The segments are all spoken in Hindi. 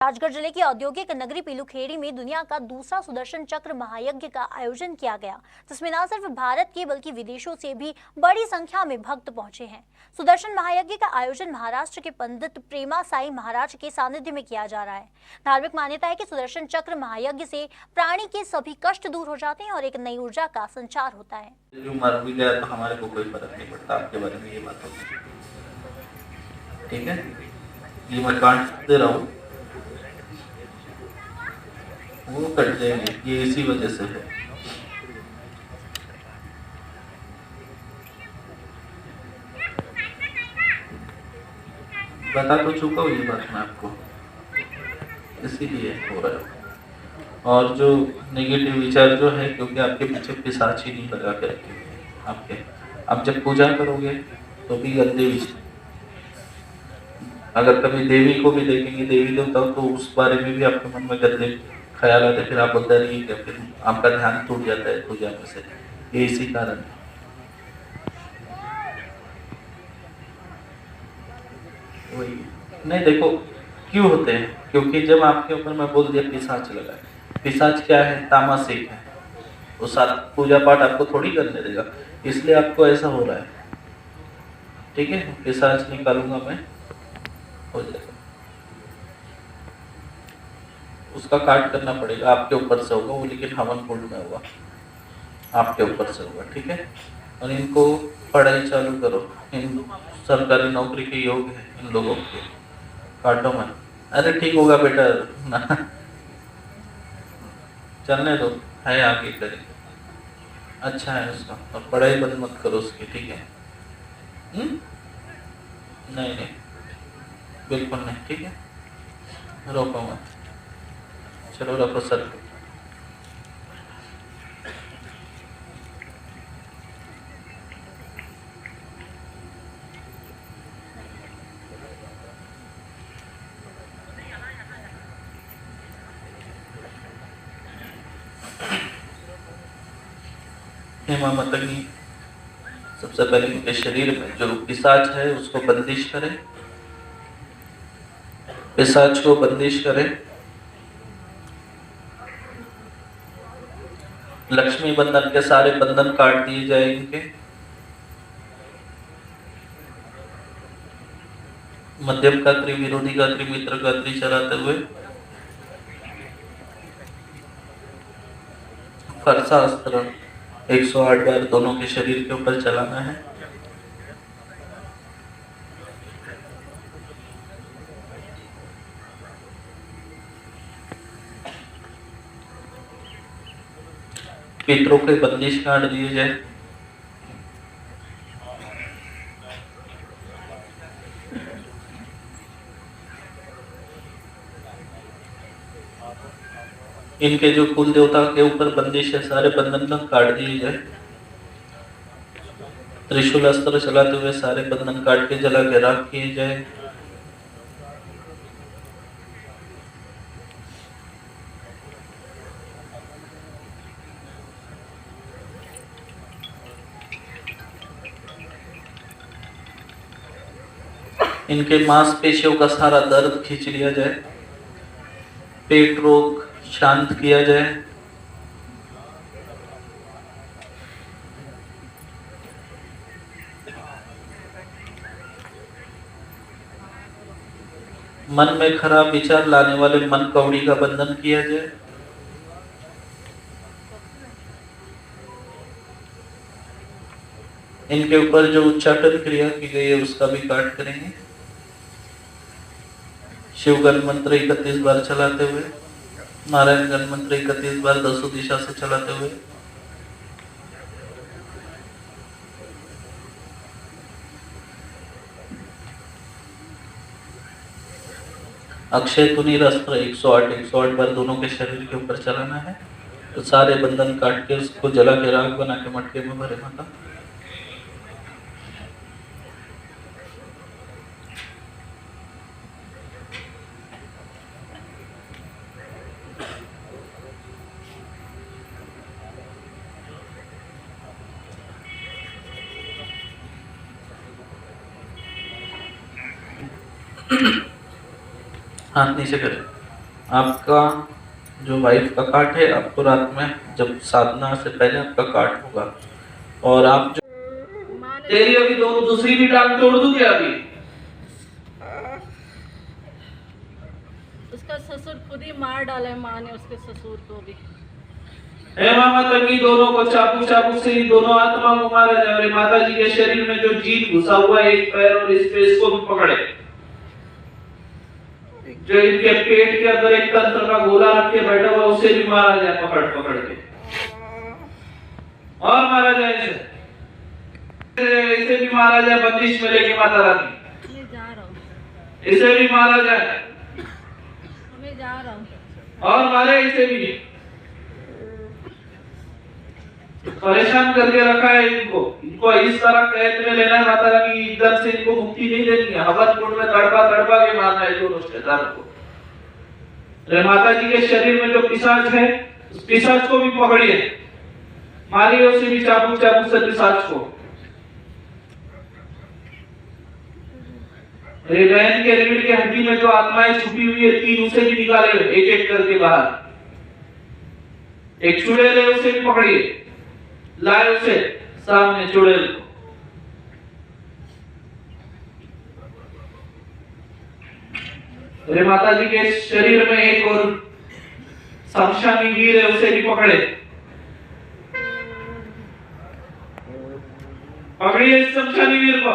राजगढ़ जिले की औद्योगिक नगरी पीलूखेड़ी में दुनिया का दूसरा सुदर्शन चक्र महायज्ञ का आयोजन किया गया, जिसमें न सिर्फ भारत के बल्कि विदेशों से भी बड़ी संख्या में भक्त पहुंचे हैं। सुदर्शन महायज्ञ का आयोजन महाराष्ट्र के पंडित प्रेमा साई महाराज के सानिध्य में किया जा रहा है। धार्मिक मान्यता है कि सुदर्शन चक्र महायज्ञ से प्राणी के सभी कष्ट दूर हो जाते हैं और एक नई ऊर्जा का संचार होता है। जो मर भी गया तो हमारे को कोई फर्क नहीं पड़ता। आपके बारे में ये बात होती है, ठीक है? ये मैं काटते रहूं, वो कट जाएंगे, ये इसी वजह से है। बता तो चुका हूँ ये बात मैं आपको, इसीलिए हो रहा है। और जो नेगेटिव विचार जो है, क्योंकि आपके पीछे पिशाच ही नहीं लगा के रखे हुए हैं आपके। आप जब पूजा करोगे तो भी गंदे विचार, अगर कभी देवी को भी देखेंगे, देवी देवताओं, तो उस बारे में भी आपके मन में गंदे ख्याल आते, फिर आप बोलते रहिए कि फिर आपका ध्यान टूट जाता है पूजा में से। ये इसी कारण है। वही नहीं, देखो क्यों होते हैं, क्योंकि जब आपके ऊपर मैं बोल दिया पिशाच लगा है। पिशाच क्या है? तामसिक है। वो सारा पूजा पाठ आपको थोड़ी करने देगा, इसलिए आपको ऐसा हो रहा है, ठीक है? पिशाच निकालूंगा मैं, हो जाएगा। उसका काट करना पड़ेगा, आपके ऊपर से होगा वो, लेकिन हवन कुंड में होगा, आपके ऊपर से होगा, ठीक है? और इनको पढ़ाई चालू करो, इन सरकारी नौकरी के योग है इन लोगों के, काटो मत। अरे ठीक होगा बेटा ना, चलने दो, है आगे करेंगे, अच्छा है उसका। और पढ़ाई बंद मत करो उसकी, ठीक है? नहीं नहीं, बिल्कुल नहीं, ठीक है? रोको मत, चलो रखो सर। हेमा मतंगी, सबसे पहले उनके शरीर में जो पिशाच है उसको बंदिश करें, पिशाच को बंदिश करें। लक्ष्मी बंधन के सारे बंधन काट दिए जाए इनके। मध्यम का त्रि, विरोधी का त्रि, मित्र का त्रि चलाते हुए फरसा अस्त्र 108 बार दोनों के शरीर के ऊपर चलाना है। पितरों के बंदिश काट दिए जाए। इनके जो कुल देवता के ऊपर बंदिश है, सारे बंधन काट दिए जाए। त्रिशूल अस्त्र चलाते हुए सारे बंधन काट के जला के राख किए जाए। इनके मांसपेशियों का सारा दर्द खींच लिया जाए। पेट रोग शांत किया जाए। मन में खराब विचार लाने वाले मन कौड़ी का बंधन किया जाए। इनके ऊपर जो उच्चाटन क्रिया की गई है उसका भी काट करेंगे। शिव गण मंत्र 31 बार चलाते हुए, नारायण गण मंत्र 31 बार दसों दिशा से चलाते हुए, अक्षय तुनीर अस्त्र 108 बार दोनों के शरीर के ऊपर चलाना है। तो सारे बंधन काट के उसको जला के राख बना के मटके में भरे माता। हाथ नीचे करें। आपका जो वाइफ का काट है, आपको रात में जब साधना से पहले आपका काट होगा। और आप जो तेरी अभी दूसरी भी टांग तोड़ दूं क्या अभी? उसका ससुर खुद ही मार डाला है, माँ ने उसके ससुर को भी। हे मामा तंगी, दोनों को चाबुक चाबुक से दोनों आत्मा को मारा जाए। और माता जी के शरीर में जो जीन घुसा हुआ है एक पैर और इस पे, इसको भी पकड़े। जो इनके पेट के अंदर एक तंत्र का गोला रख के बैठा हुआ, उसे भी मारा जाए पकड़ पकड़ के। और मारा जाए इसे भी मारा जाए बंदिश में लेके माता रानी। मैं जा रहा हूँ, इसे भी मारा जाए। मैं जा रहा हूँ। और मारे इसे भी। परेशान करके रखा है इनको इस तरह कैद में लेना है माता रानी। एकदम से इनको मुक्ति नहीं देनी है। हवन कुंड में तड़पा तड़पा के मारना है दोनों शैतान को। माता जी के शरीर में जो पिशाच है, उस पिशाच को भी पकड़िए, मारिए उसे भी चाबुक चाबुक से पिशाच को। बहन के रीढ़ की हड्डी में जो आत्माएं छुपी हुई है 3, उसे भी निकाले एक एक करके बाहर। एक चुड़ैल है, उसे भी पकड़िए, लाए उसे सामने चुड़ैल को। माता जी के शरीर में एक और शमशानी वीर है, उसे भी पकड़े। पकड़िए इस शमशानी वीर को।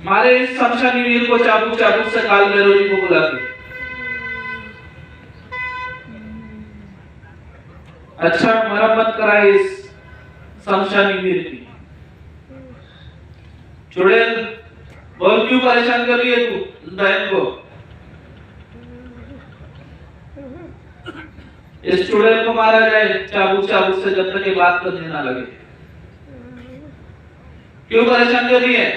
मारे इस शमशानी वीर को चाबुक चाबुक से काल भैरव जी को बुला के। अच्छा मरम्मत कराए इस शमशानी वीर की। चुड़ैल, बोल क्यों परेशान कर रही है तू बहन को? इस चुड़ैल को मारा जाए चाबुक चाबुक से जब तक ये बात करने ना लगे। क्यों परेशान कर रही है?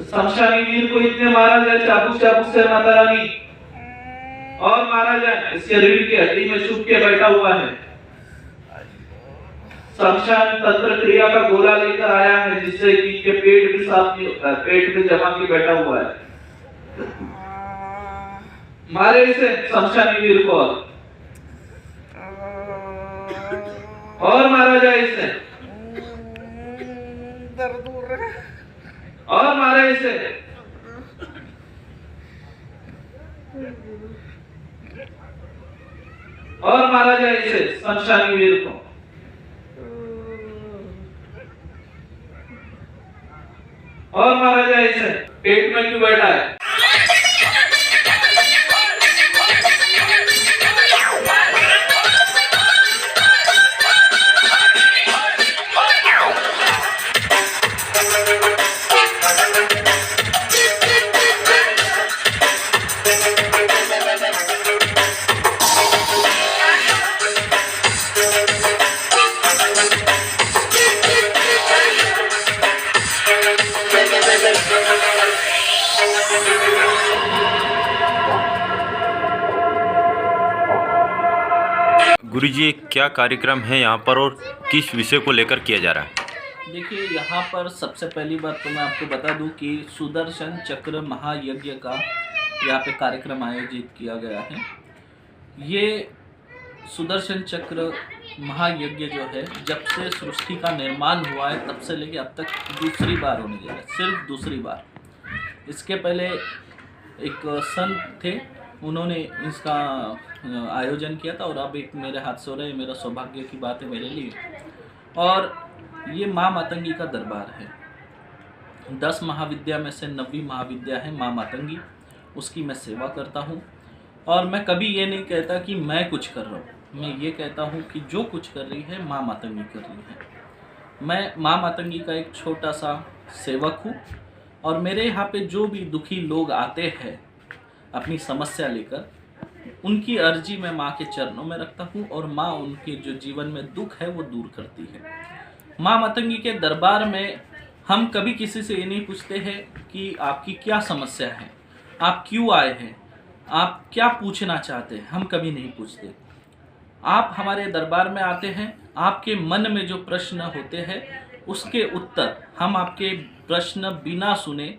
शमशानी वीर को इतने मारा जाए चाबुक चाबुक से माता रानी। और मारा जाए, इसके रीढ़ की हड्डी में छुप के बैठा हुआ है। शमशान तंत्र क्रिया का गोला लेकर आया है, जिससे कि इनके पेट भी साफ नहीं होता है, पेट में जमा के बैठा हुआ है। मारे इसे शमशानी वीर को। और मारा जाए इसे। और मारे इसे। और मारा जाए इसे शमशानी वीर को। और मारा जाए इसे। पेट में क्यों बैठा है? गुरुजी, क्या कार्यक्रम है यहाँ पर और किस विषय को लेकर किया जा रहा है? देखिए, यहाँ पर सबसे पहली बात तो मैं आपको बता दूं कि सुदर्शन चक्र महायज्ञ का यहाँ पे कार्यक्रम आयोजित किया गया है। ये सुदर्शन चक्र महायज्ञ जो है, जब से सृष्टि का निर्माण हुआ है तब से लेके अब तक दूसरी बार होने जा रहा है, सिर्फ दूसरी बार। इसके पहले एक संत थे, उन्होंने इसका आयोजन किया था और अब एक मेरे हाथ से हो रहा है। मेरा सौभाग्य की बात है मेरे लिए। और ये माँ मातंगी का दरबार है। 10 महाविद्या में से 9वीं महाविद्या है माँ मातंगी, उसकी मैं सेवा करता हूँ। और मैं कभी ये नहीं कहता कि मैं कुछ कर रहा हूँ, मैं ये कहता हूँ कि जो कुछ कर रही है माँ मातंगी कर रही है। मैं माँ मातंगी का एक छोटा सा सेवक हूँ। और मेरे यहाँ पे जो भी दुखी लोग आते हैं अपनी समस्या लेकर, उनकी अर्जी मैं माँ के चरणों में रखता हूँ और माँ उनके जो जीवन में दुख है वो दूर करती है। माँ मातंगी के दरबार में हम कभी किसी से ये नहीं पूछते हैं कि आपकी क्या समस्या है, आप क्यों आए हैं, आप क्या पूछना चाहते हैं, हम कभी नहीं पूछते। आप हमारे दरबार में आते हैं, आपके मन में जो प्रश्न होते हैं उसके उत्तर हम आपके प्रश्न बिना सुने,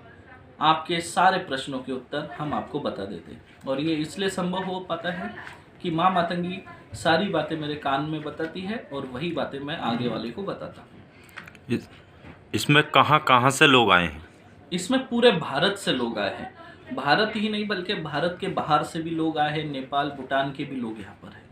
आपके सारे प्रश्नों के उत्तर हम आपको बता देते हैं। और ये इसलिए संभव हो पाता है कि माँ मातंगी सारी बातें मेरे कान में बताती है और वही बातें मैं आगे वाले को बताता हूँ। इसमें कहाँ कहाँ से लोग आए हैं? इसमें पूरे भारत से लोग आए हैं। भारत ही नहीं बल्कि भारत के बाहर से भी लोग आए हैं, नेपाल भूटान के भी लोग यहाँ पर हैं।